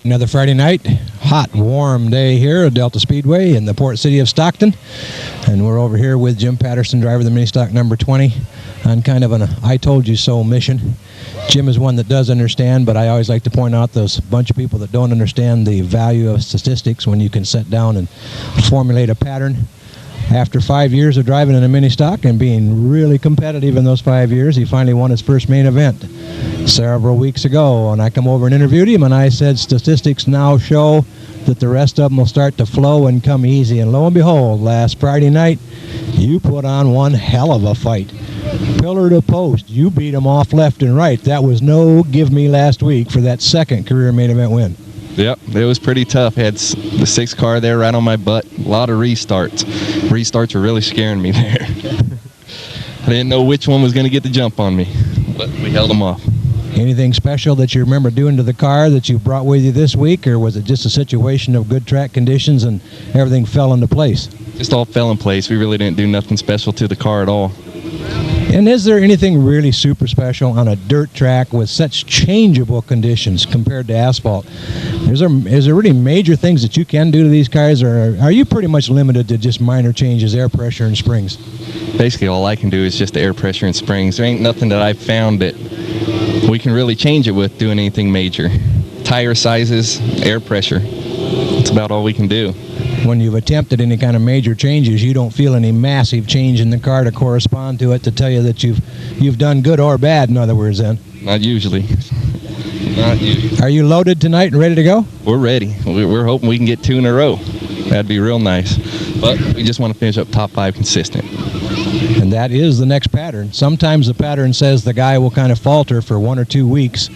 Another Friday night, hot, warm day here at Delta Speedway in the port city of Stockton. And we're over here with Jim Patterson, driver of the mini stock number 20, on kind of an I told you so mission. Jim is one that does understand, but I always like to point out those bunch of people that don't understand the value of statistics when you can sit down and formulate a pattern. After 5 years of driving in a mini stock and being really competitive in those 5 years, he finally won his first main event several weeks ago. And I come over and interviewed him, and I said, statistics now show that the rest of them will start to flow and come easy. And lo and behold, last Friday night, you put on one hell of a fight. Pillar to post, you beat him off left and right. That was no give me last week for that second career main event win. Yep, it was pretty tough. Had the 6 car there right on my butt. A lot of restarts. Restarts were really scaring me there. I didn't know which one was going to get the jump on me, but we held them off. Anything special that you remember doing to the car that you brought with you this week, or was it just a situation of good track conditions and everything fell into place? Just all fell in place. We really didn't do nothing special to the car at all. And is there anything really super special on a dirt track with such changeable conditions compared to asphalt? Is there really major things that you can do to these cars, or are you pretty much limited to just minor changes, air pressure and springs? Basically, all I can do is just the air pressure and springs. There ain't nothing that I've found that we can really change it with doing anything major. Tire sizes, air pressure. That's about all we can do. When you've attempted any kind of major changes, you don't feel any massive change in the car to correspond to it to tell you that you've done good or bad, in other words, then? Not usually. Not usually. Are you loaded tonight and ready to go? We're ready. We're hoping we can get 2 in a row. That'd be real nice. But we just want to finish up top 5 consistent. And that is the next pattern. Sometimes the pattern says the guy will kind of falter for 1 or 2 weeks,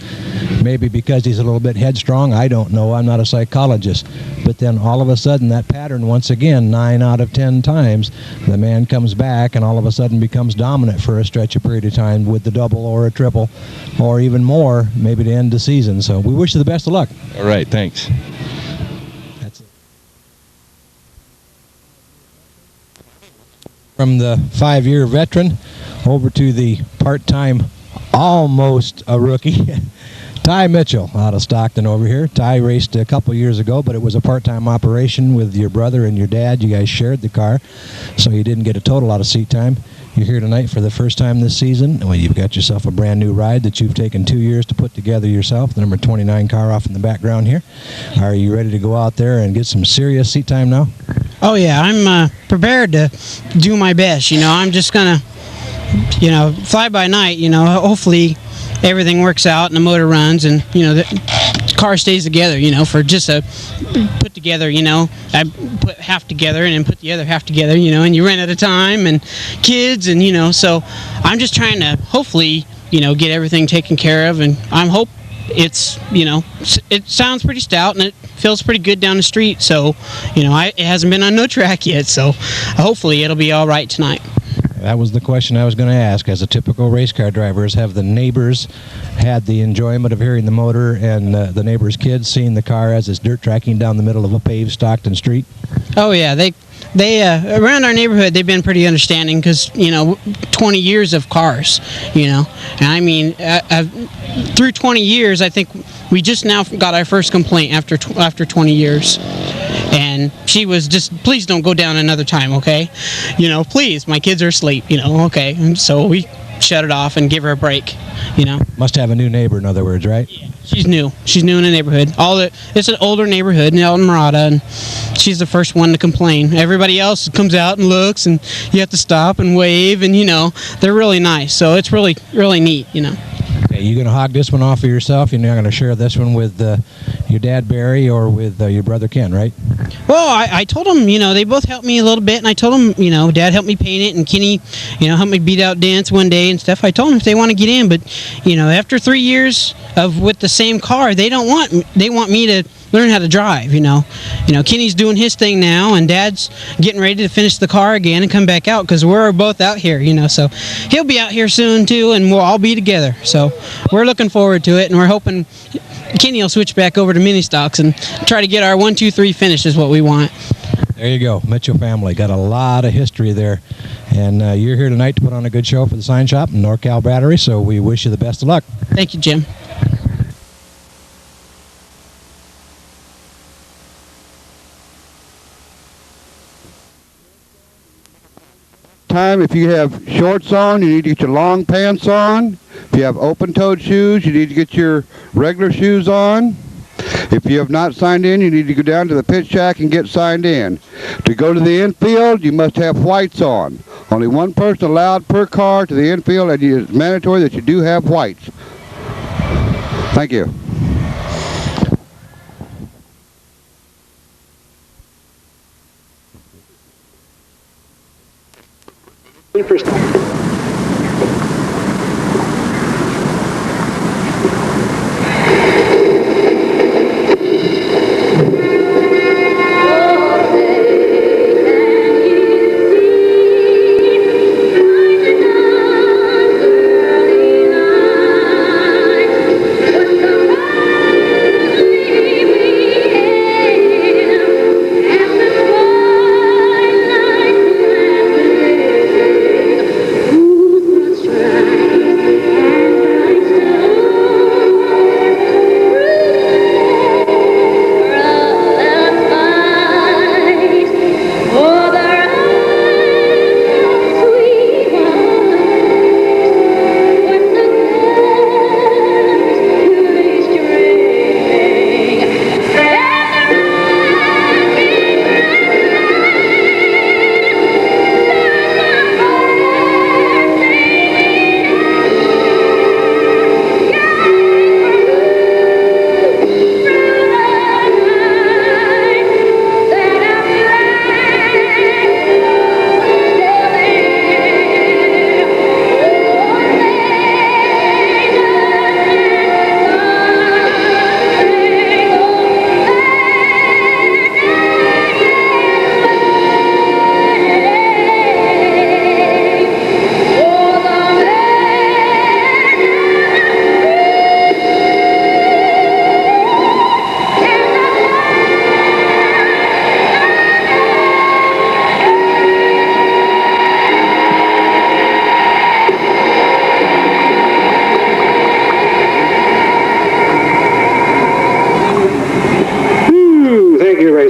maybe because he's a little bit headstrong. I don't know. I'm not a psychologist. But then all of a sudden that pattern, once again, 9 out of 10 times, the man comes back and all of a sudden becomes dominant for a stretch of period of time with the double or a triple or even more, maybe to end the season. So we wish you the best of luck. All right, thanks. That's it. From the 5-year veteran over to the part-time, almost a rookie, Ty Mitchell out of Stockton over here. Ty raced a couple years ago, but it was a part-time operation with your brother and your dad. You guys shared the car, so you didn't get a total lot of seat time. You're here tonight for the first time this season. Well, you've got yourself a brand new ride that you've taken 2 years to put together yourself, the number 29 car off in the background here. Are you ready to go out there and get some serious seat time now? Oh, yeah. I'm prepared to do my best. You know, I'm just going to, fly by night. Hopefully everything works out and the motor runs and, the car stays together, for just a put together, I put half together and then put the other half together, and you run at a time and kids and, so I'm just trying to hopefully, get everything taken care of, and I'm hope it's, it sounds pretty stout and it feels pretty good down the street, so, it hasn't been on no track yet, so hopefully it'll be all right tonight. That was the question I was going to ask. As a typical race car drivers, have the neighbors had the enjoyment of hearing the motor and the neighbors' kids seeing the car as it's dirt tracking down the middle of a paved Stockton street? Oh, yeah. They around our neighborhood, they've been pretty understanding because, 20 years of cars, and I mean, through 20 years, I think we just now got our first complaint after 20 years. And she was just, please don't go down another time, okay? Please, my kids are asleep, okay? And so we shut it off and give her a break, Must have a new neighbor, in other words, right? Yeah, she's new. She's new in the neighborhood. It's an older neighborhood in El Mirada, and she's the first one to complain. Everybody else comes out and looks, and you have to stop and wave, and, they're really nice. So it's really, really neat, Okay, you going to hog this one off of yourself? You're not going to share this one with your dad, Barry, or with your brother, Ken, right? Well, I told them, they both helped me a little bit, and I told them, Dad helped me paint it, and Kenny, helped me beat out dents one day and stuff. I told them if they want to get in, but, after 3 years with the same car, they want me to learn how to drive, Kenny's doing his thing now, and Dad's getting ready to finish the car again and come back out because we're both out here, so he'll be out here soon too, and we'll all be together. So we're looking forward to it, and we're hoping Kenny will switch back over to mini stocks and try to get our 1, 2, 3 finish is what we want. There you go, Mitchell family. Got a lot of history there. And you're here tonight to put on a good show for the sign shop and NorCal Battery, so we wish you the best of luck. Thank you, Jim. time, if you have shorts on, you need to get your long pants on. If you have open-toed shoes, you need to get your regular shoes on. If you have not signed in, you need to go down to the pit shack and get signed in. To go to the infield, you must have whites on. Only one person allowed per car to the infield, and it's mandatory that you do have whites. Thank you.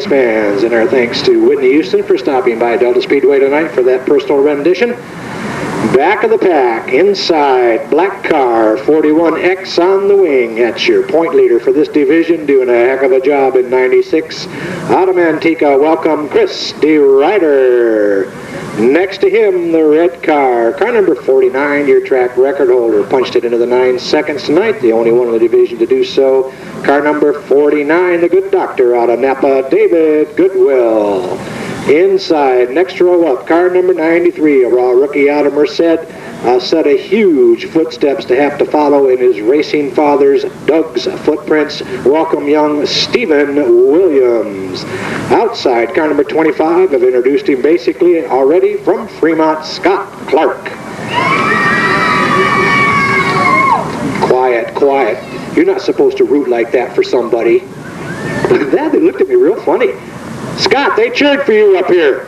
Fans, and our thanks to Whitney Houston for stopping by Delta Speedway tonight for that personal rendition. Back of the pack, inside, black car, 41X on the wing. That's your point leader for this division, doing a heck of a job in 96. Out of Manteca, welcome Chris DeRider. Next to him, the red car number 49, your track record holder. Punched it into the 9 seconds tonight, the only one in the division to do so. Car number 49, the good doctor out of Napa, David Goodwill. Inside, next row up, car number 93, a raw rookie out of Merced. A set of huge footsteps to have to follow in his racing father's Doug's footprints. Welcome young Stephen Williams. Outside, car number 25, I've introduced him basically already, from Fremont, Scott Clark. Quiet, quiet. You're not supposed to root like that for somebody. Look at that, they looked at me real funny. Scott, they cheered for you up here.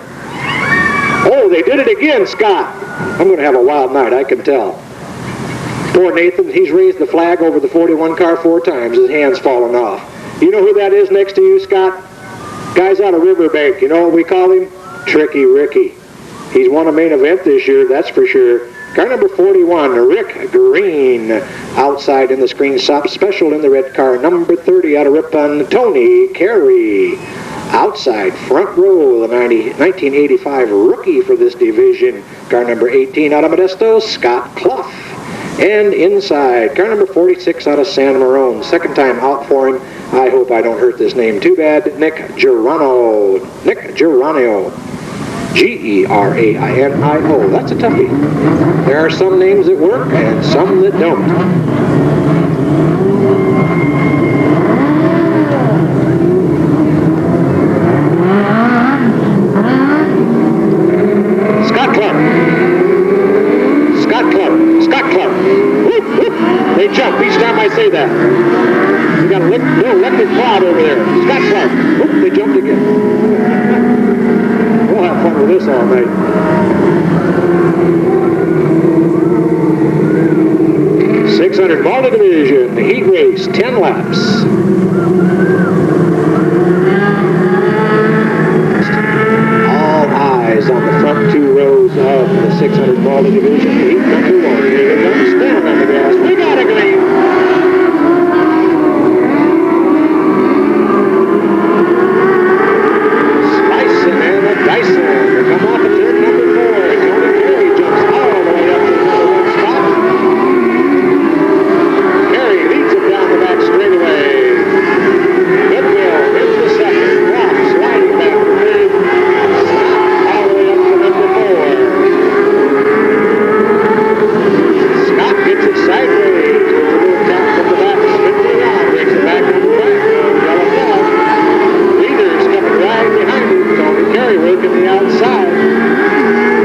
Oh, they did it again, Scott. I'm going to have a wild night, I can tell. Poor Nathan, he's raised the flag over the 41 car 4 times. His hand's fallen off. You know who that is next to you, Scott? Guy's out of Riverbank. You know what we call him? Tricky Ricky. He's won a main event this year, that's for sure. Car number 41, Rick Green. Outside in the screen stop special in the red car. Number 30 out of Ripon, Tony Carey. Outside, front row, the 1985 rookie for this division. Car number 18 out of Modesto, Scott Clough. And inside, car number 46 out of San Marone. Second time out for him. I hope I don't hurt this name too bad. Nick Geranio. Nick Geranio. G-E-R-A-I-N-I-O. That's a toughie. There are some names that work and some that don't. Scott Clark. Scott Clark. Scott Clark. Whoop, whoop. They jump each time I say that. You got a little electric cloud over there. Scott Clark. Whoop, they jumped again. We'll have fun with this all night. .600 Malta Division, the heat race, 10 laps. All eyes on the front 2 rows of the 600 ball to Division 8, number 1. Here they come, stand on the gas. We got a green. Slicing and a dicing. They come off at turn number 4. Tony Carey jumps all the way up to the number 1 spot. Carey leads him down the back straightaway. Goodwill into the second. Rock sliding back to third. Scott all the way up to number 4. Scott gets it sideways. With a little tap from the back. Spins around. Brings it back on the back. Yellow flag. Leaders coming right behind him. Tony Carey working the outside.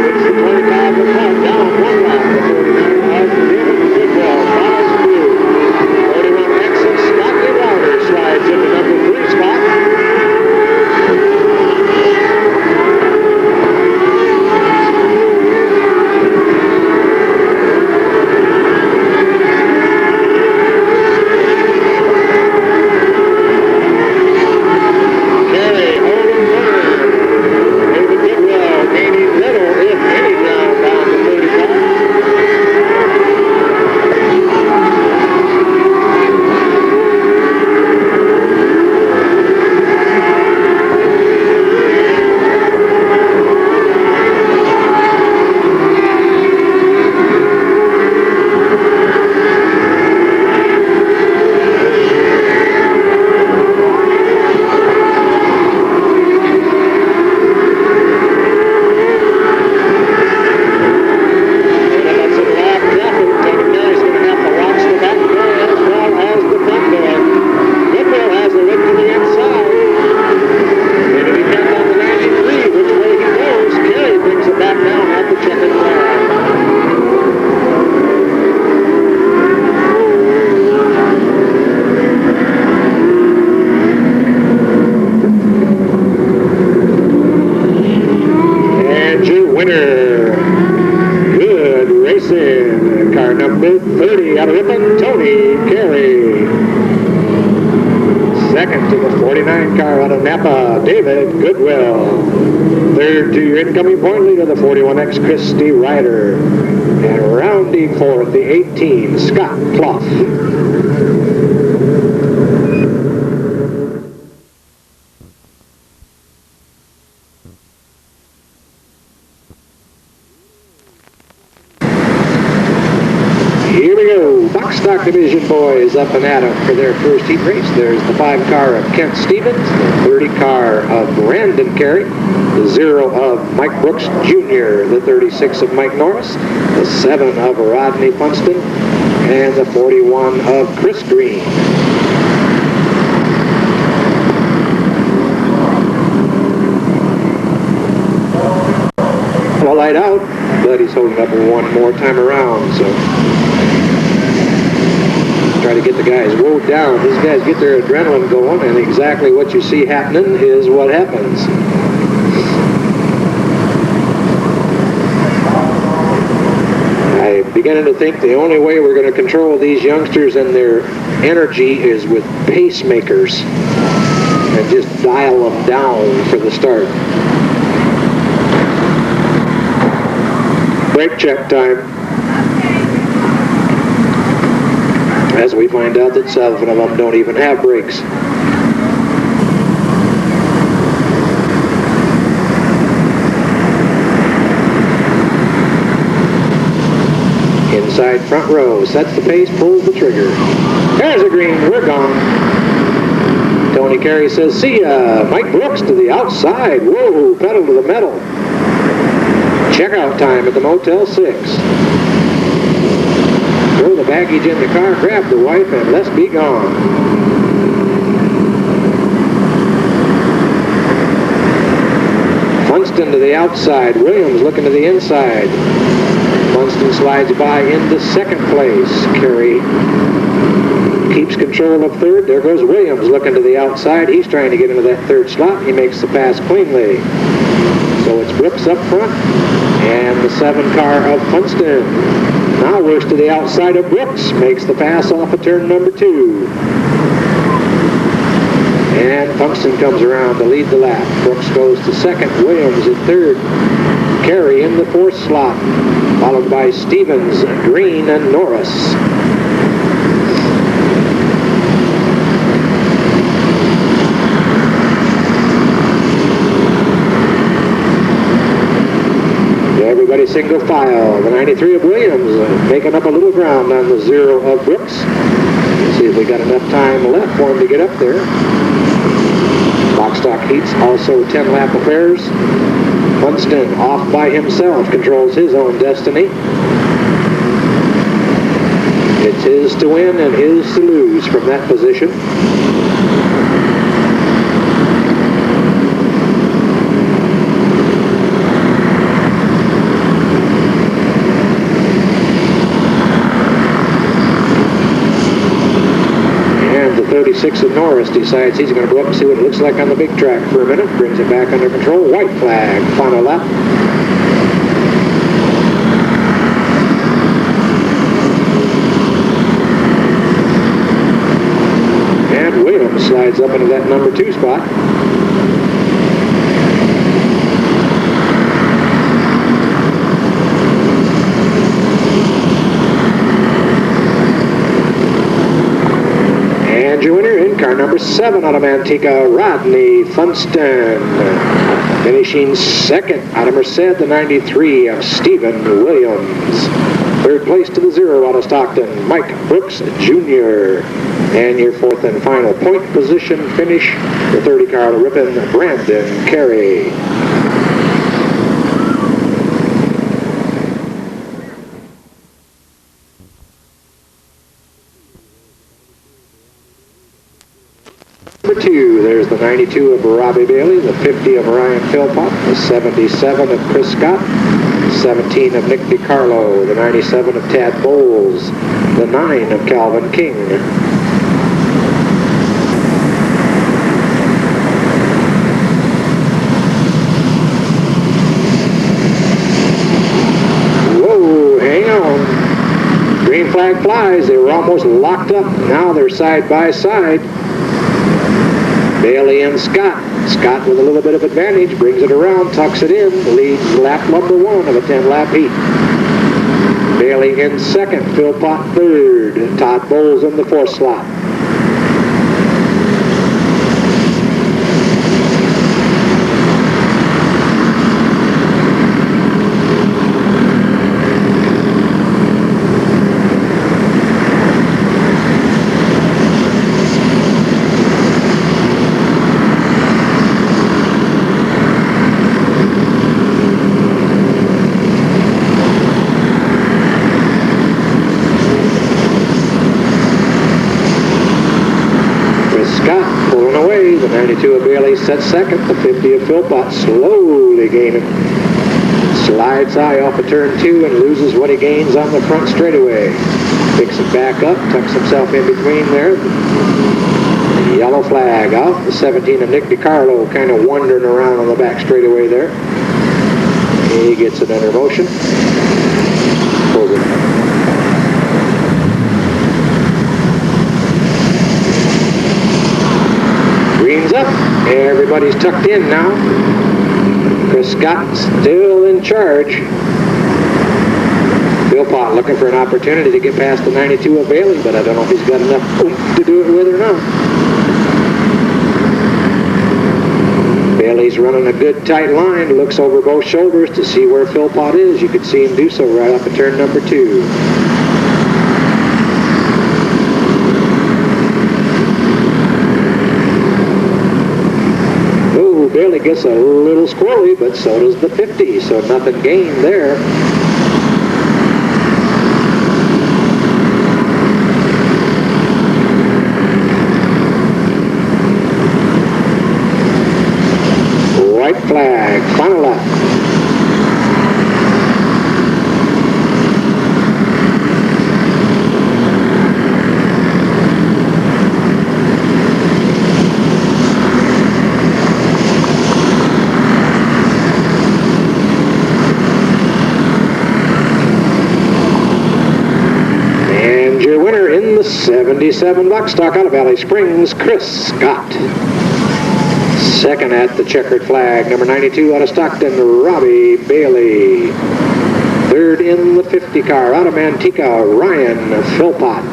Puts the 25 of Hunt down one lap. The 49 of David Goodwill follows through. 41 exit. Scotty Wilder slides into number 3 spot. Carey holding firm. David Goodwill gaining little, if any, ground down the 35. That's a black traffic. Tony Carey's going to have to watch the back door as well as the front door. Goodwill has a look to the inside. It'll depend on the 93, which way he goes. Carey brings it back down at the checkered flag. And your winner, good racing, car number 30 out of Ripon, Tony Carey. Second to the 49 car out of Napa, David Goodwill. Third to your incoming point leader, the 41X Christy Ryder. And rounding fourth, the 18, Scott Clough. Here we go. Box stock division boys up and at 'em for their first heat race. There's the 5 car of Kent Stevens, the 30 car of Brandon Carey, the 0 of Mike Brooks Jr., the 36 of Mike Norris, the 7 of Rodney Funston, and the 41 of Chris Green. A light out, but he's holding up one more time around, so try to get the guys woed down. These guys get their adrenaline going, and exactly what you see happening is what happens. I'm beginning to think the only way we're going to control these youngsters and their energy is with pacemakers and just dial them down for the start. Brake check time. As we find out that 7 of them don't even have brakes. Inside front row, sets the pace, pulls the trigger. There's a green, we're gone. Tony Carey says, see ya. Mike Brooks to the outside. Whoa, pedal to the metal. Checkout time at the Motel 6. Throw the baggage in the car, grab the wife, and let's be gone. Funston to the outside. Williams looking to the inside. Funston slides by into second place. Carey keeps control of third. There goes Williams looking to the outside. He's trying to get into that third slot. He makes the pass cleanly. So it's Brooks up front and the 7 car of Funston. Now works to the outside of Brooks. Makes the pass off of turn number 2. And Funston comes around to lead the lap. Brooks goes to second. Williams at third. Carey in the 4th slot, followed by Stevens, Green, and Norris. Everybody single file. The 93 of Williams making up a little ground on the 0 of Brooks. See if we got enough time left for him to get up there. Box stock heats, also 10-lap affairs. Funston off by himself, controls his own destiny. It's his to win and his to lose from that position. And the 36 of Norris decides he's going to go up and see what it looks like on the big track for a minute. Brings it back under control. White flag, final lap. And Williams slides up into that number 2 spot. And your winner in car number 7 out of Manteca, Rodney Funston. Finishing 2nd out of Merced, the 93 of Stephen Williams. 3rd place to the 0 out of Stockton, Mike Brooks Jr. And your 4th and final point position finish, the 30 car out of Ripon, Brandon Carey. Number 2, there's the 92 of Robbie Bailey, the 50 of Ryan Philpott, the 77 of Chris Scott, 17 of Nick DiCarlo, the 97 of Tad Bowles, the 9 of Calvin King. Whoa, hang on. Green flag flies. They were almost locked up. Now they're side by side. Bailey and Scott. Scott with a little bit of advantage, brings it around, tucks it in, leads lap number 1 of a 10-lap heat. Bailey in 2nd, Philpott 3rd, Todd Bowles in the 4th slot. The 92 of Bailey sets 2nd, the 50 of Philpott slowly gaining. Slides high off of turn 2 and loses what he gains on the front straightaway. Picks it back up, tucks himself in between there. The yellow flag out. The 17 of Nick DiCarlo kind of wandering around on the back straightaway there. He gets it under motion. Pulls it up. Green's up. Everybody's tucked in now. Chris Scott still in charge. Philpott looking for an opportunity to get past the 92 of Bailey, but I don't know if he's got enough oomph to do it with or not. Bailey's running a good tight line, looks over both shoulders to see where Philpott is. You could see him do so right off of turn number 2. Bailey gets a little squirrely, but so does the 50, so nothing gained there. White flag, final lap. And your winner in the 77 buck stock out of Valley Springs, Chris Scott. Second at the checkered flag, number 92 out of Stockton, Robbie Bailey. Third in the 50 car out of Manteca, Ryan Philpott.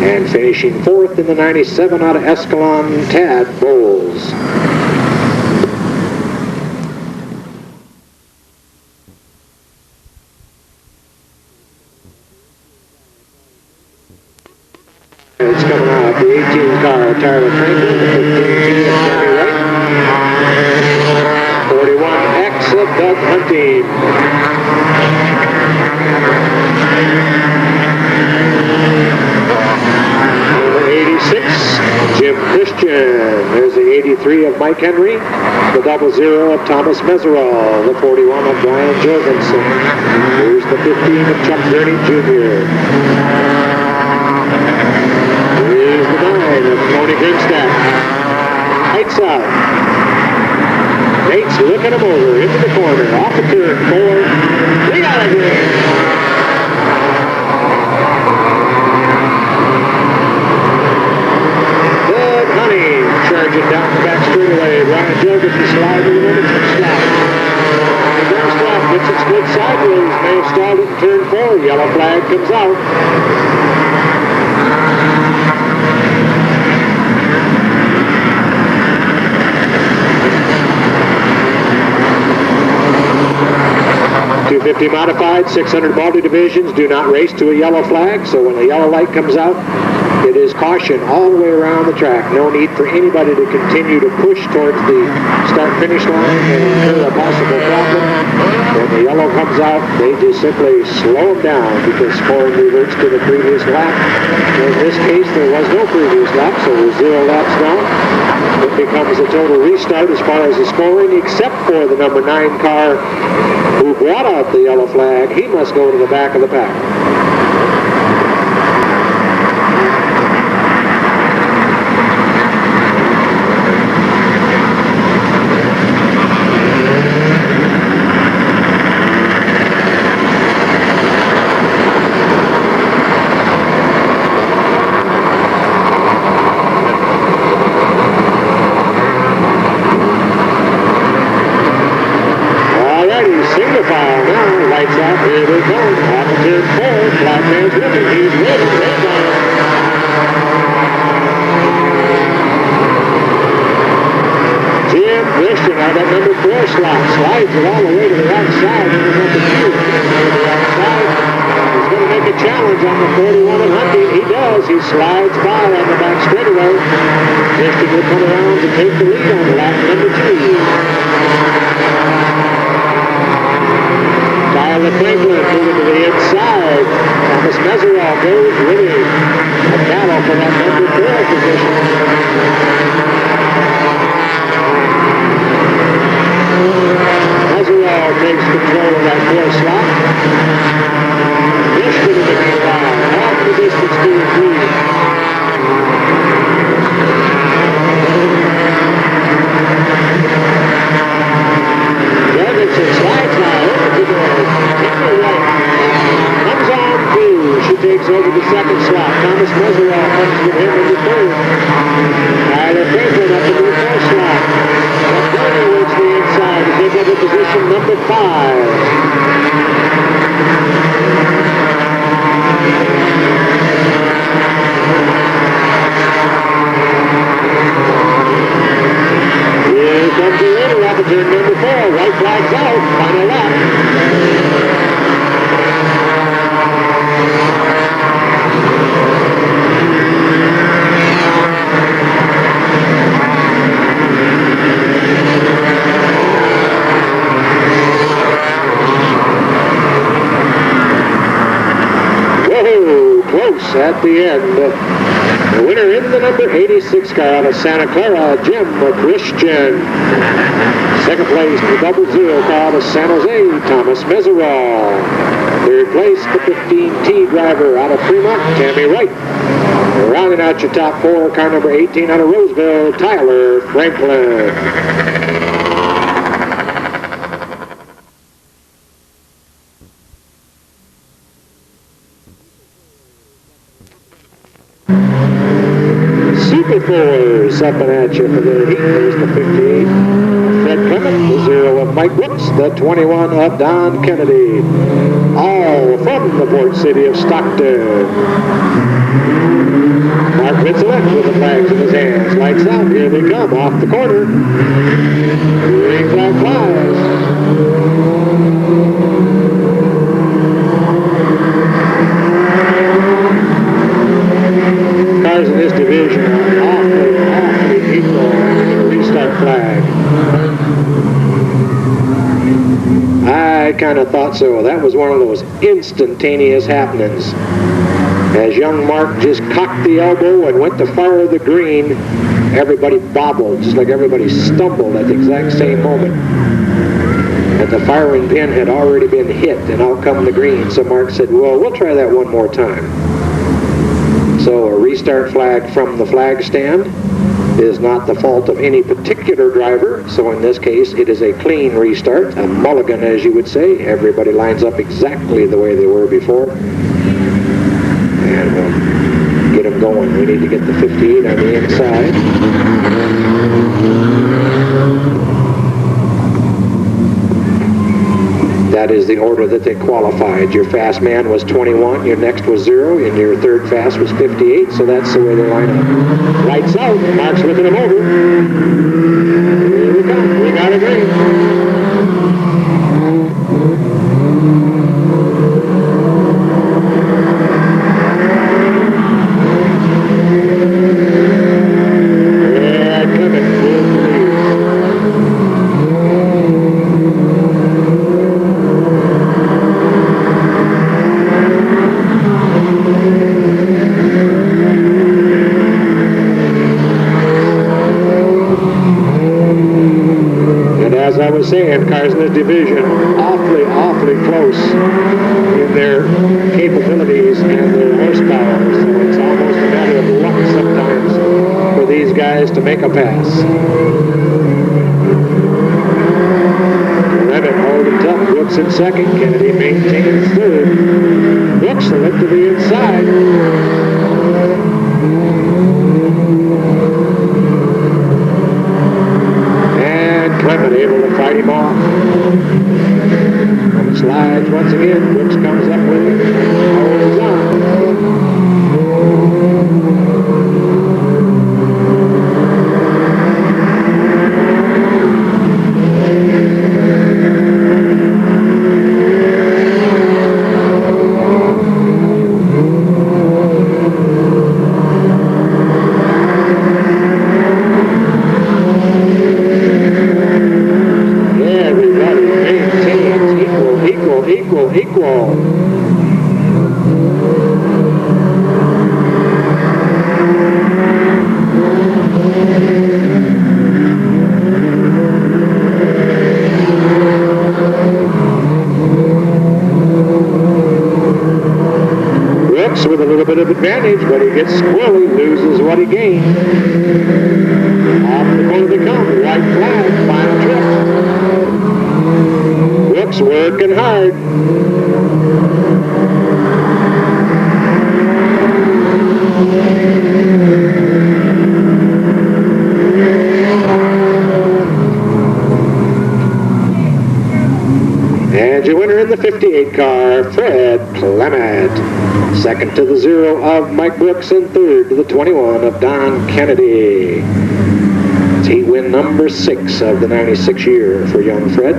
And finishing fourth in the 97 out of Escalon, Tad Bowles. It's coming out the 18 car, Tyler Franklin, the 15 of Tammy Wright. 41X of Doug Hunting. Number 86, Jim Christian. There's the 83 of Mike Henry, the 00 of Thomas Meserol, the 41 of Brian Jorgensen. Here's the 15 of Chuck Gurney Jr. Here's the 9 of Tony Grimstadt. Lights out. Nate's looking him over into the corner. Off the turn. 4. We got it here. Good Honey charging down the back straightaway. Brian Jorgensen sliding to the limits and slide. Grimstadt gets it split sideways. May have stalled it in turn 4. Yellow flag comes out. .250 modified, 600 multi-divisions do not race to a yellow flag, so when the yellow light comes out, it is caution all the way around the track. No need for anybody to continue to push towards the start-finish line and incur a possible problem. When the yellow comes out, they just simply slow them down because scoring reverts to the previous lap. In this case, there was no previous lap, so there's 0 laps down. It becomes a total restart as far as the scoring, except for the number 9 car who brought out the yellow flag. He must go to the back of the pack. Slides it all the way to the outside. And number 2 to the outside. He's going to make a challenge on the 41 of Hunting. He does. He slides by on the back straightaway. Christian will come around to take the lead on lap number 2. Tyler Franklin moving to the inside. Thomas Meserol goes winning a battle for that number 4 position. Meserol takes control of that 4 slot. Christian in the meanwhile, off the distance to the 3. Jorgensen slides now over the doors. Into right. Comes on through. She takes over the 2nd slot. Thomas Meserol comes with him in the 3rd. Tyler Franklin up into the 4th slot. Bernie waits the inside to take over position number 5. Here comes the leader off of turn number 4. White flags out. Final lap. At the end, the winner in the number 86 car out of Santa Clara, Jim Christian. Second place, the 00 car out of San Jose, Thomas Meserol. Third place, the 15T driver out of Fremont, Tammy Wright. Rounding out your top 4, car number 18 out of Roseville, Tyler Franklin. Super 4s up and at you for the heat. There's the 58 Fred Clement, the 0 of Mike Brooks, the 21 of Don Kennedy. All from the port city of Stockton. Mark Vincelette with the flags in his hands. Lights out. Here they come off the corner. Green flag flies. Cars in this division are awfully equal under the restart flag. I kind of thought so. That was one of those instantaneous happenings. As young Mark just cocked the elbow and went to fire the green, everybody bobbled, just like everybody stumbled at the exact same moment. And the firing pin had already been hit, and out come the green. So Mark said, well, we'll try that one more time. So a restart flag from the flag stand is not the fault of any particular driver. So in this case, it is a clean restart, a mulligan, as you would say. Everybody lines up exactly the way they were before. And we'll get them going. We need to get the 58 on the inside. That is the order that they qualified. Your fast man was 21, your next was 0, and your third fast was 58, so that's the way they line up. Lights out, Mark's looking them over. Here we come, we got a green. As I was saying, cars in this division awfully close in their capabilities and their horsepower, so it's almost a matter of luck sometimes for these guys to make a pass. Clement holding tough. Brooks in second. Kennedy maintains third. Brooks a lift to the inside. Clement able to fight him off. And slides once again. Brooks comes up with it. Holds on. Equal. Brooks with a little bit of advantage, but he gets squirrely, loses what he gained. Off the corner they come, white flag, final trip. Brooks working hard. And your winner in the 58 car, Fred Clement. Second to the 0 of Mike Brooks, and third to the 21 of Don Kennedy. It's heat win number 6 of the 96 year for young Fred.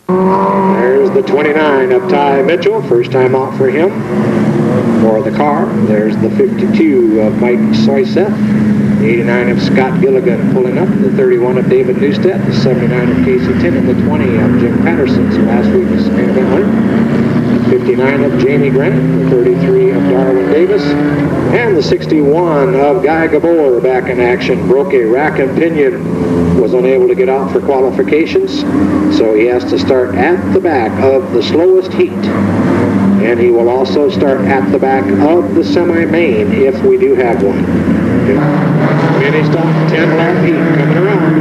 There's the 29 of Ty Mitchell, first time out for him. For the car, there's the 52 of Mike Soyseth, the 89 of Scott Gilligan pulling up, the 31 of David Newstead, the 79 of Casey Tinnen, the 20 of Jim Patterson, so last week's main event winner, the 59 of Jamie Grant, the 33 of Darwin Davis, and the 61 of Guy Gabor back in action. Broke a rack and pinion, was unable to get out for qualifications, so he has to start at the back of the slowest heat. And he will also start at the back of the semi-main if we do have one. Finished off 10-lap heat coming around.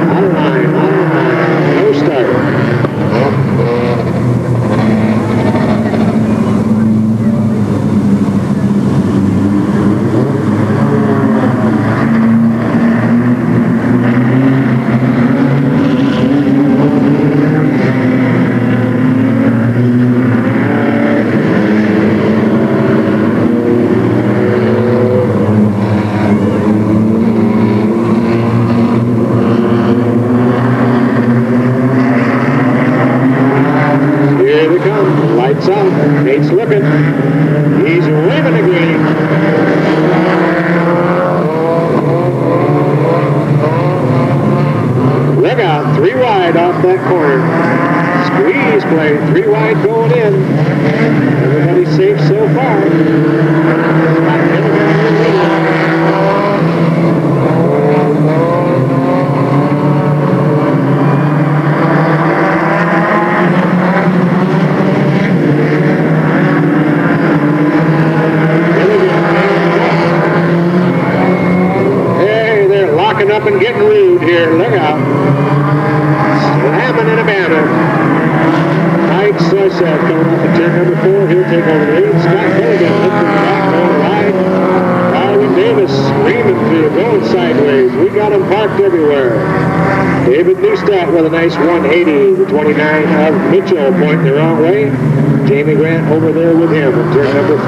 Out of line, no start. nice looking. He's waving the green. Look out, 3 wide off that corner. Squeeze play, 3 wide going in. Everybody's safe so far. Hey, they're locking up and getting rude here. Look out. Slamming in a banner. Mike Soyseth coming off of turn number 4. He'll take over the lead. Scott Milligan lifting back going wide. Darwin Davis screaming through, going sideways. We got him parked everywhere. David Neustadt with a nice 180. The 29 of Mitchell pointing the wrong way. Jamie Grant over there with him in turn number 4.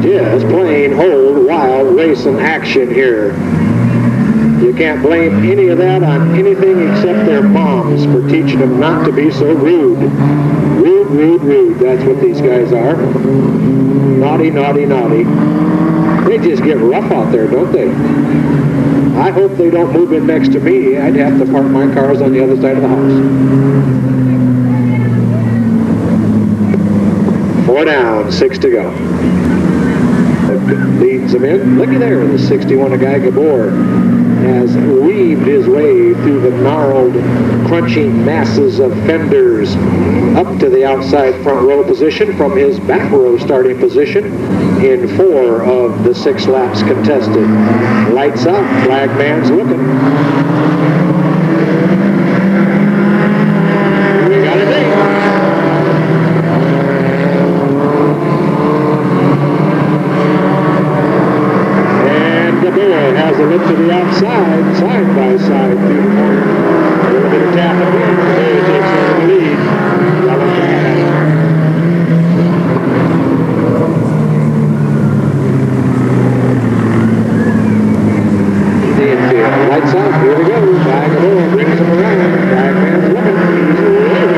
Just plain old wild racing action here. You can't blame any of that on anything except their moms for teaching them not to be so rude. Rude, rude, rude. That's what these guys are. Naughty, naughty, naughty. They just get rough out there, don't they? I hope they don't move in next to me. I'd have to park my cars on the other side of the house. 4 down, 6 to go. Leads them in. Looky there, the 61 of Guy Gabor has weaved his way through the gnarled, crunching masses of fenders up to the outside front row position from his back row starting position in 4 of the 6 laps contested. Lights up, flag man's looking. We got a date. Gabor has a look to the outside, side by side through the corner. A little bit of tap at the end. He takes over the lead. The infield. Lights out. Here we go. Guy Gabor brings him around. Flag man's looking. He's waving.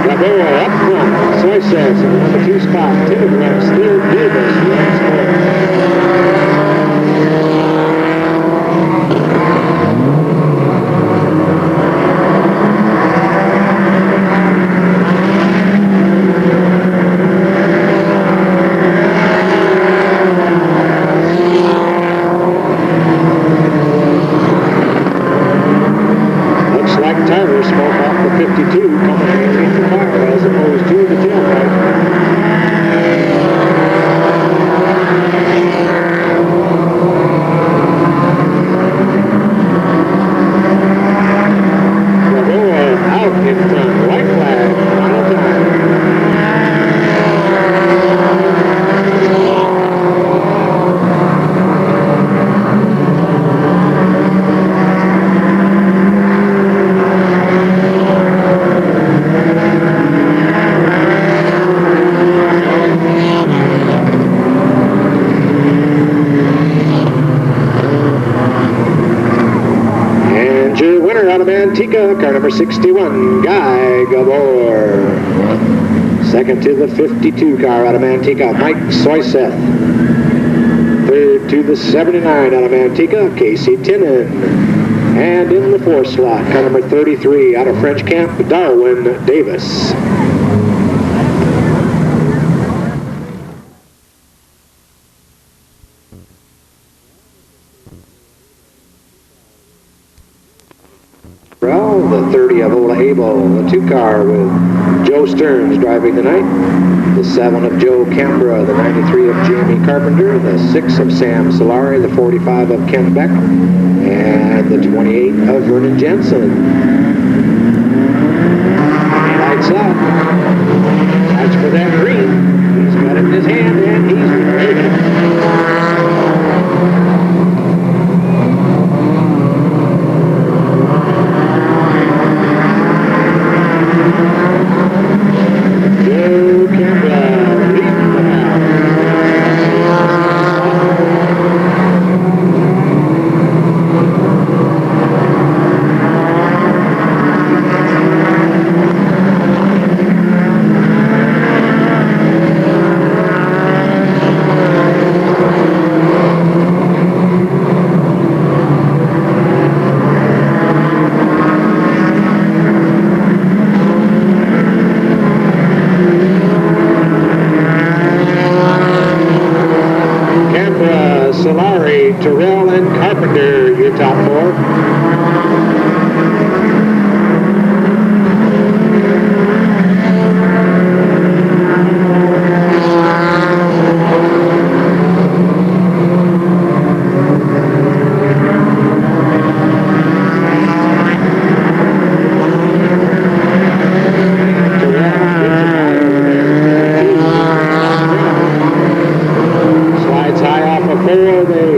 Gabor up front. Soyseth in the number 2 spot. Telegraphs still Davis once more. Looks like tire smoke off the 52 coming underneath the car as opposed to the tailpipe. Gabor out in front. White flag. Final time. And your winner out of Antigua, car number 61, Guy Gabor. Second to the 52 car out of Antigua, Mike Soyseth. Third to the 79 out of Antigua, Casey Tinnen. And in the 4th slot, car number 33 out of French Camp, Darwin Davis. Well, the 30 of Ola Abel, the 2 car with Joe Stearns driving tonight. The 7 of Joe Canberra, the 93 of Jamie Carpenter, the 6 of Sam Solari, the 45 of Ken Beck, and the 28 of Vernon Jensen. Lights up. That's for that green. He's got it in his hand and he's waving it.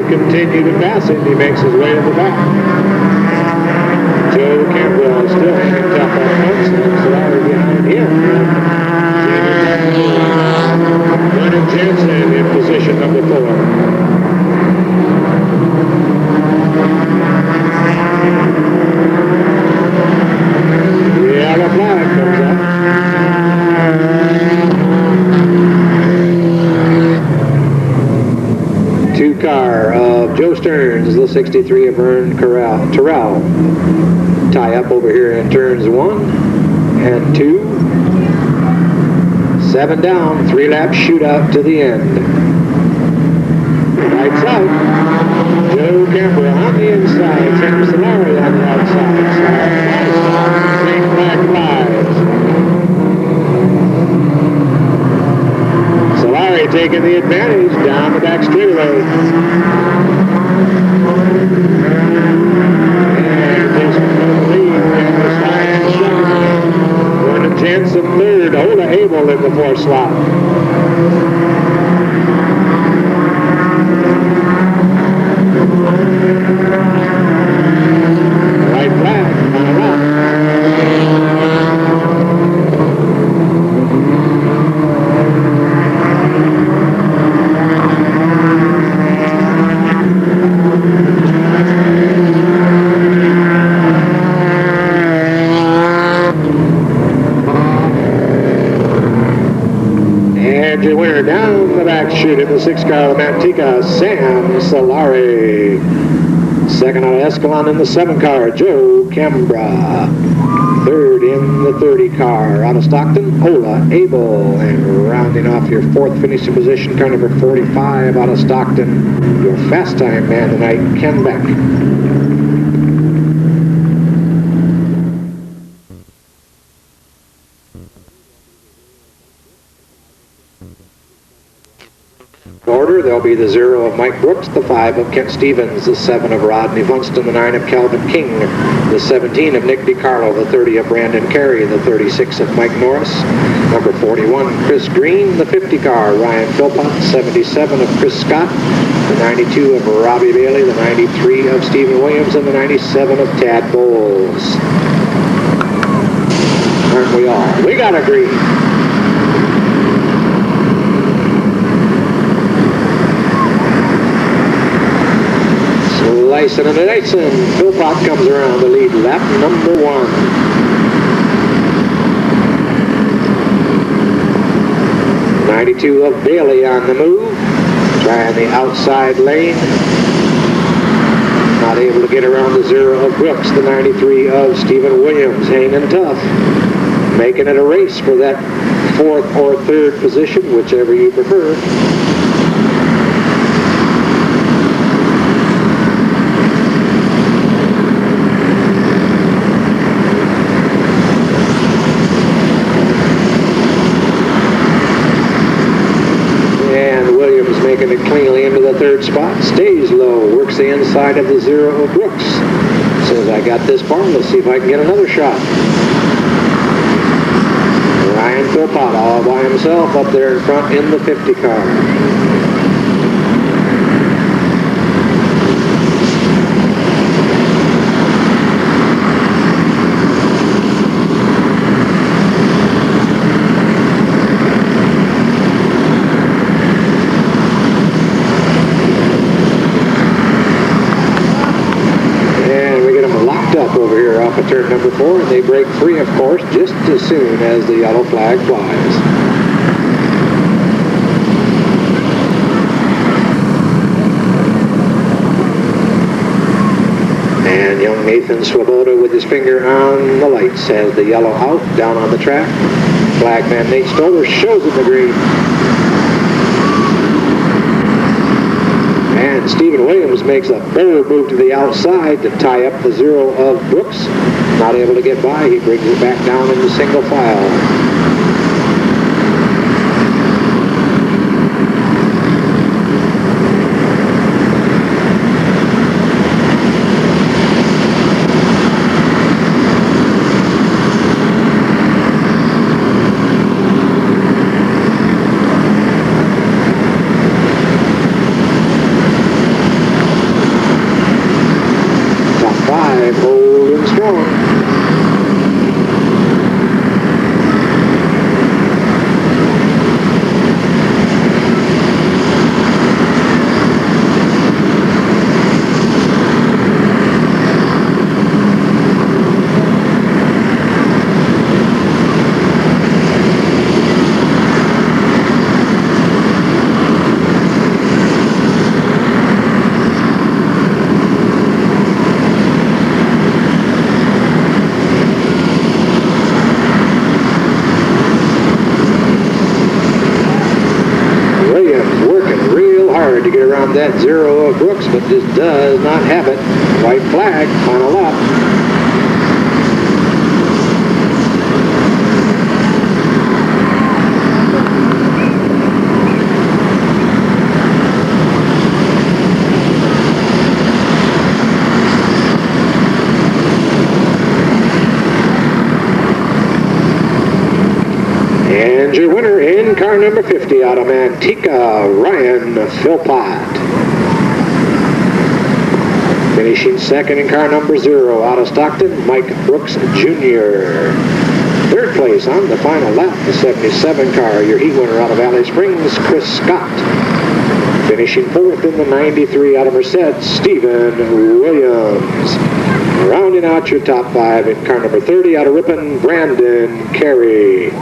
Continue to pass it, and he makes his way to the back. Joe Campbell still hanging tough on front, so Solari behind him. Vernon Jansen in position number 4. Yellow flag comes up. Two-car of Joe Stearns, the 63 of Vern Terrell. Tie up over here in turns 1 and 2. 7 down, 3-lap shootout to the end. Right side, Joe Campbell on the inside, Sam Solari on the outside. Green flag flies. Solari taking the advantage down the back straightaway. And takes the lead. Campbell slides to second. Vernon Jansen third. Ola Abel in the 4th slot. Right flag on the left. Your winner down the back chute in the 6-car Manteca, Sam Solari. Second out of Escalon in the 7-car, Joe Cambra. Third in the 30-car out of Stockton, Ola Abel. And rounding off your 4th finishing position, car number 45 out of Stockton, your fast time man tonight, Ken Beck. Order, there'll be the 0 of Mike Brooks, the 5 of Kent Stevens, the 7 of Rodney Funston, the 9 of Calvin King, the 17 of Nick DiCarlo, the 30 of Brandon Carey, the 36 of Mike Norris, number 41 Chris Green, the 50 car Ryan Philpott, 77 of Chris Scott, the 92 of Robbie Bailey, the 93 of Stephen Williams, and the 97 of Tad Bowles. Aren't we all? We got a green. Slicing and dicing. Philpott comes around the lead lap number 1. '92 of Bailey on the move. Trying the outside lane. Not able to get around the 0 of Brooks. The 93 of Stephen Williams hanging tough. Making it a race for that 4th or 3rd position, whichever you prefer. Making it cleanly into the 3rd spot, stays low, works the inside of the 0 of Brooks. Says, I got this far, let's see if I can get another shot. Ryan Philpott all by himself up there in front in the 50 car. Up over here off of turn number 4, and they break free, of course, just as soon as the yellow flag flies. And young Nathan Swoboda with his finger on the lights has the yellow out down on the track. Flagman Nate Stoller shows him the green. And Stephen Williams makes a bold move to the outside to tie up the 0 of Brooks. Not able to get by. He brings it back down into single file. Holding strong. To get around that 0 of Brooks, but just does not have it. White flag, final lap. And your winner in car number 50 out of Manteca, Ryan Philpott. Finishing second in car number 0 out of Stockton, Mike Brooks Jr. Third place on the final lap, the 77 car, your heat winner out of Valley Springs, Chris Scott. Finishing fourth in the 93 out of Merced, Stephen Williams. Rounding out your top 5 in car number 30 out of Ripon, Brandon Carey.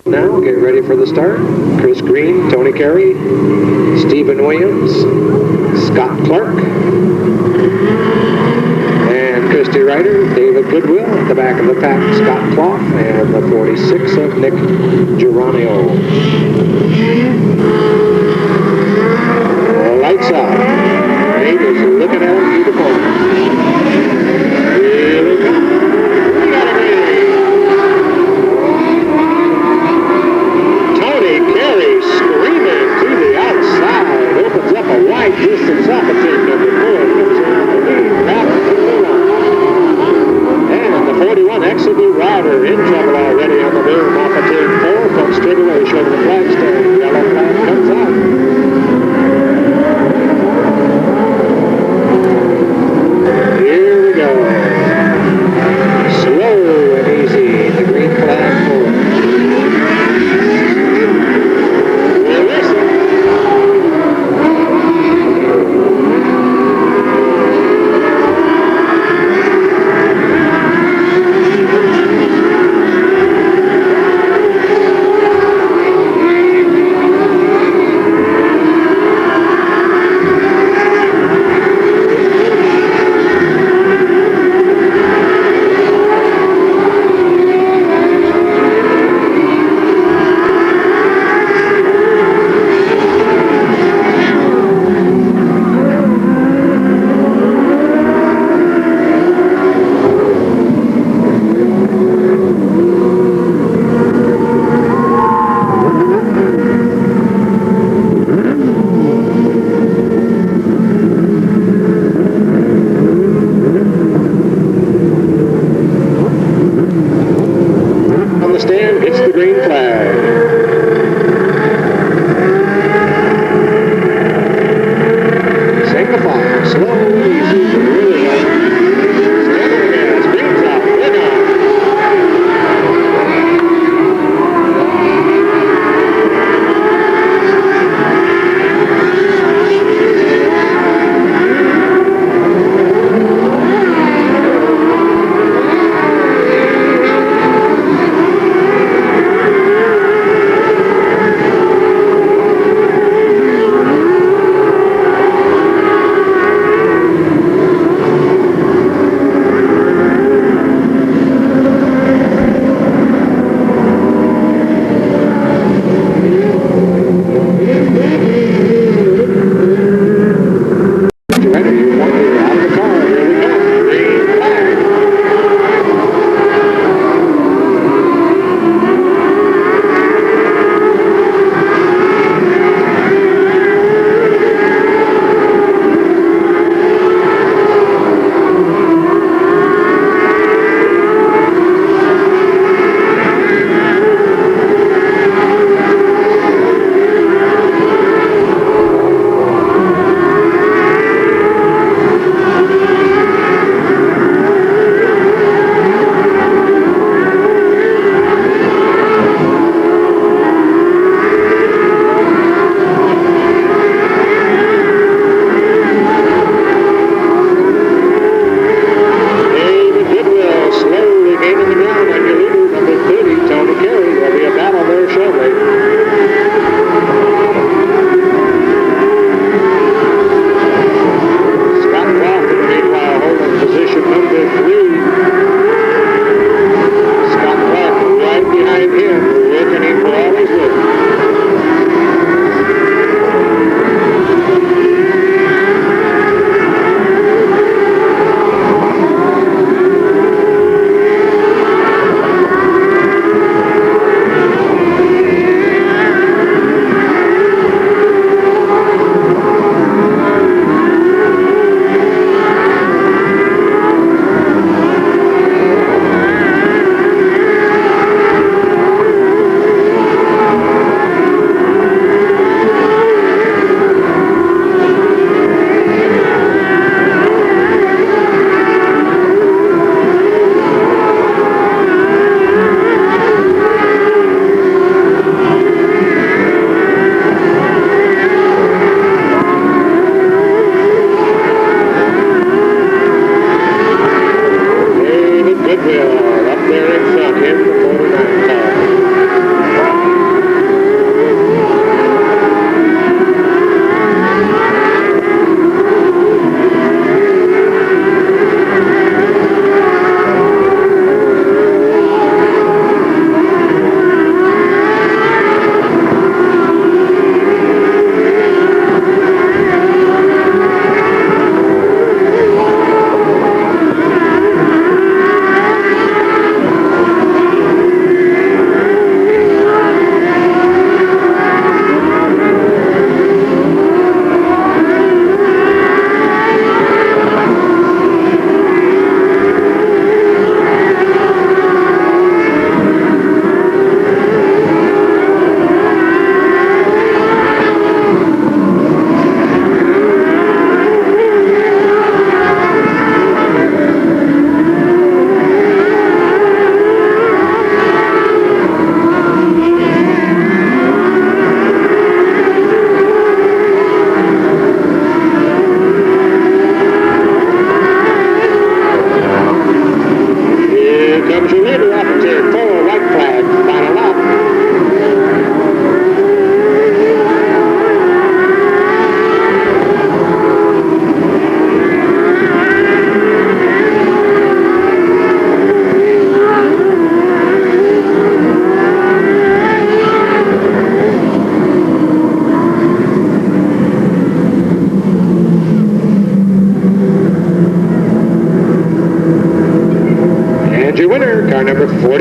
Now get ready for the start. Chris Green, Tony Carey, Stephen Williams, Scott Clark, and Christy Ryder, David Goodwill at the back of the pack, Scott Clough, and the 46 of Nick Geronio. Lights out. Nate is looking at him through the corner. Here they come. Carey screaming to the outside, opens up a wide distance opportunity. Number 4 comes around the lead, Robert to the run. And the 41 XLB Router in trouble already on the boom off of turn 4, comes straight away, showing the flagstone. Yellow flag comes out.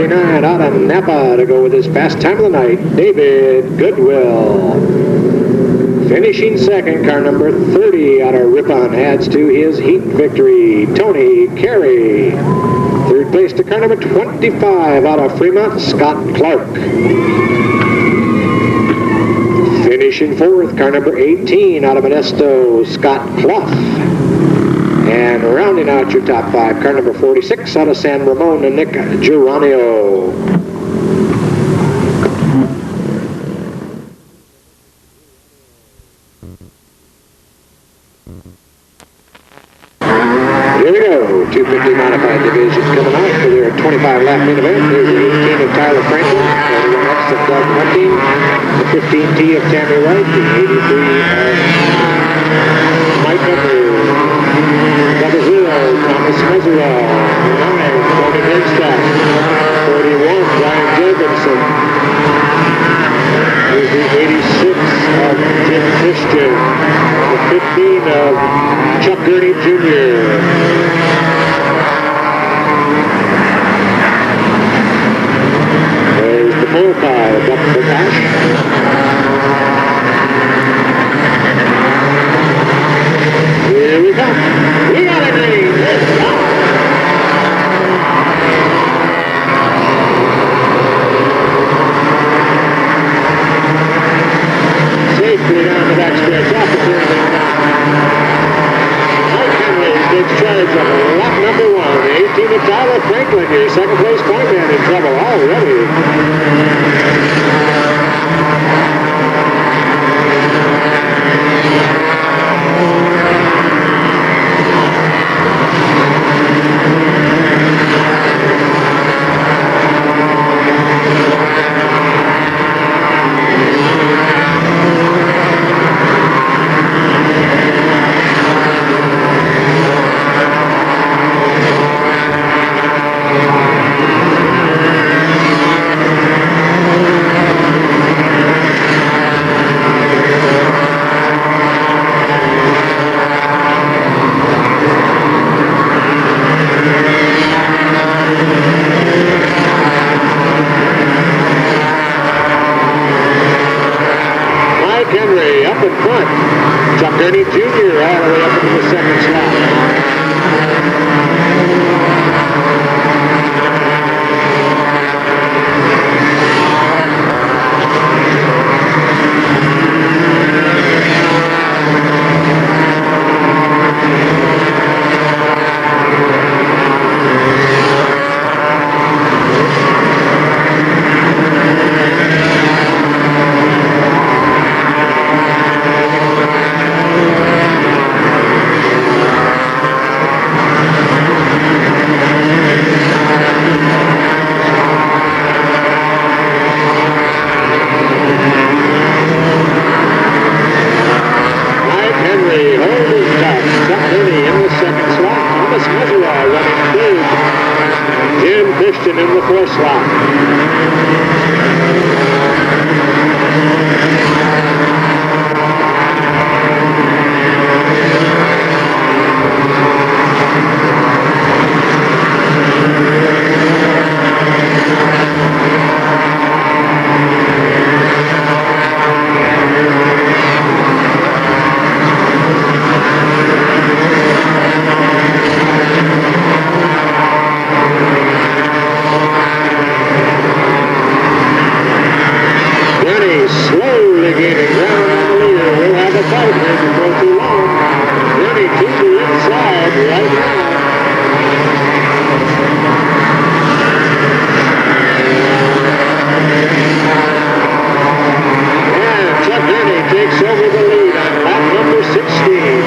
2:39 out of Napa to go with his fast time of the night, David Goodwill. Finishing second, car number 30 out of Ripon adds to his heat victory, Tony Carey. Third place to car number 25 out of Fremont, Scott Clark. Finishing fourth, car number 18 out of Modesto, Scott Clough. And rounding out your top five, car number 46 out of San Ramon, Nick Geronio. Here we go, 250 modified divisions coming out for their 25-lap main event. There's the 18 of Tyler Franklin, the 1X of Doug Hunting, the 15T of Tammy Wright, the 83 of Mike Upper, double 0, Thomas Meserol, 9, Tony Henstat, 41, Brian Jorgensen. Here's the 86 of Jim Christian, the 15 of Chuck Gurney Jr. There's the 4-5, Buck Bakash. Here we come. We got a green. Let's go. Safely down the backstretch off the turn. Mike Henry takes charge of lap number 1. The 18 of Tyler Franklin, your second place point man, in trouble already. Gurney Jr. all the way up into the second slot. In the fourth slot. Slowly gaining ground on the leader. We'll have a fight here before too long. Rennie to the inside right now. And Chuck Rennie takes over the lead on lap number 16.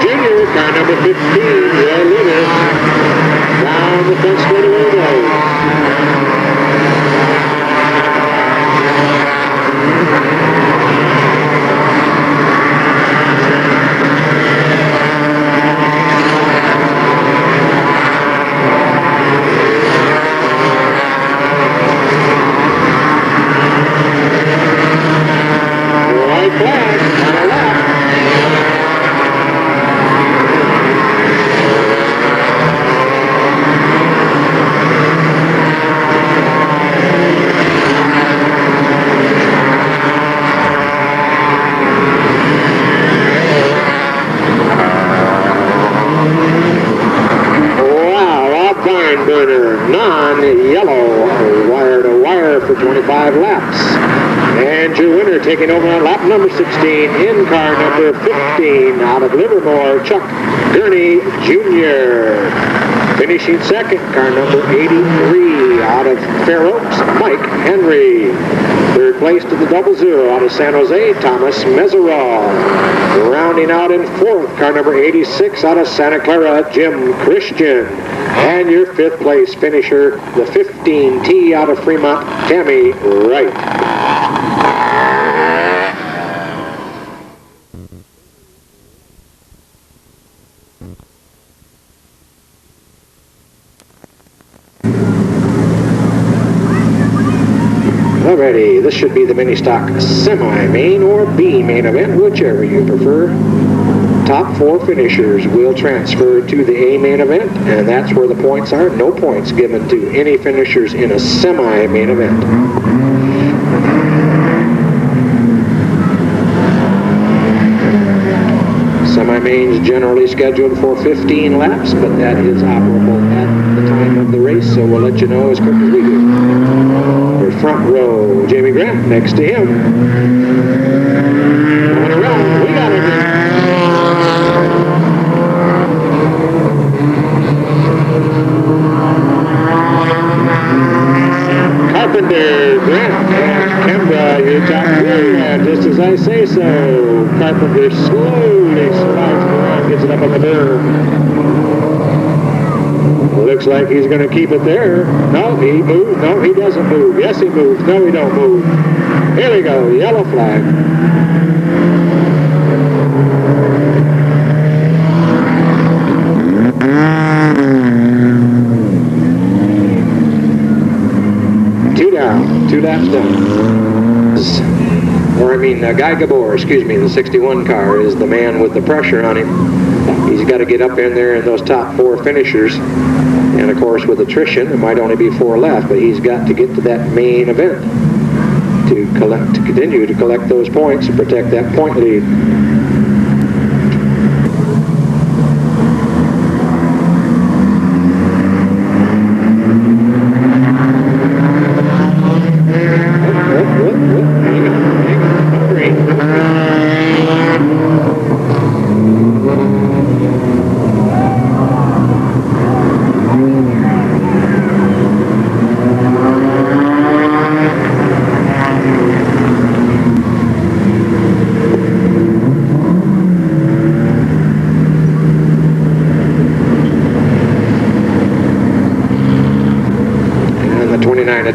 Jr., car number 15, the leader. Down the front straightaway goes. White flag on a lap. Wow, a barn burner, non-yellow, wire to wire for 25 laps. And your winner taking over on lap number 16 in car number 15 out of Livermore, Chuck Gurney Jr. Finishing second, car number 83 out of Fair Oaks, Mike Henry. Third place to the 00 out of San Jose, Thomas Meserow. Rounding out in fourth, car number 86 out of Santa Clara, Jim Christian. And your fifth place finisher, the 15T out of Fremont, Tammy Wright. Alrighty, this should be the mini stock semi-main or B main event, whichever you prefer. Top four finishers will transfer to the A main event, and that's where the points are. No points given to any finishers in a semi-main event. Semi-main's generally scheduled for 15 laps, but that is operable at the time of the race, so we'll let you know as quick as we do. Your front row, Jamie Grant, next to him. Coming around, we got him. Carpenter, Grant, and Kembra, your top three. And just as I say so, Carpenter slowly slides around, gets it up on the berm. Looks like he's going to keep it there. No, he moves. No, he doesn't move. Yes, he moves. No, he don't move. Here we go. Yellow flag. Two down. 2 laps down. Or, I mean, Guy Gabor, excuse me, the 61 car is the man with the pressure on him. He's got to get up in there in those top four finishers. And, of course, with attrition, there might only be 4 left, but he's got to get to that main event to continue to collect those points and protect that point lead.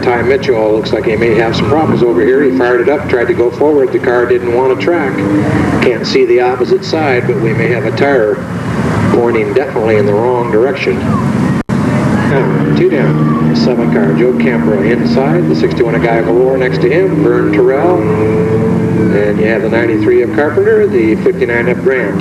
Ty Mitchell looks like he may have some problems over here. He fired it up, tried to go forward. The car didn't want to track. Can't see the opposite side, but we may have a tire pointing definitely in the wrong direction. Now, 2 down. The 7 car, Joe Campbell inside. The 61 Guy Galore next to him. Vern Terrell. And you have the 93 of Carpenter, the 59 of Grant.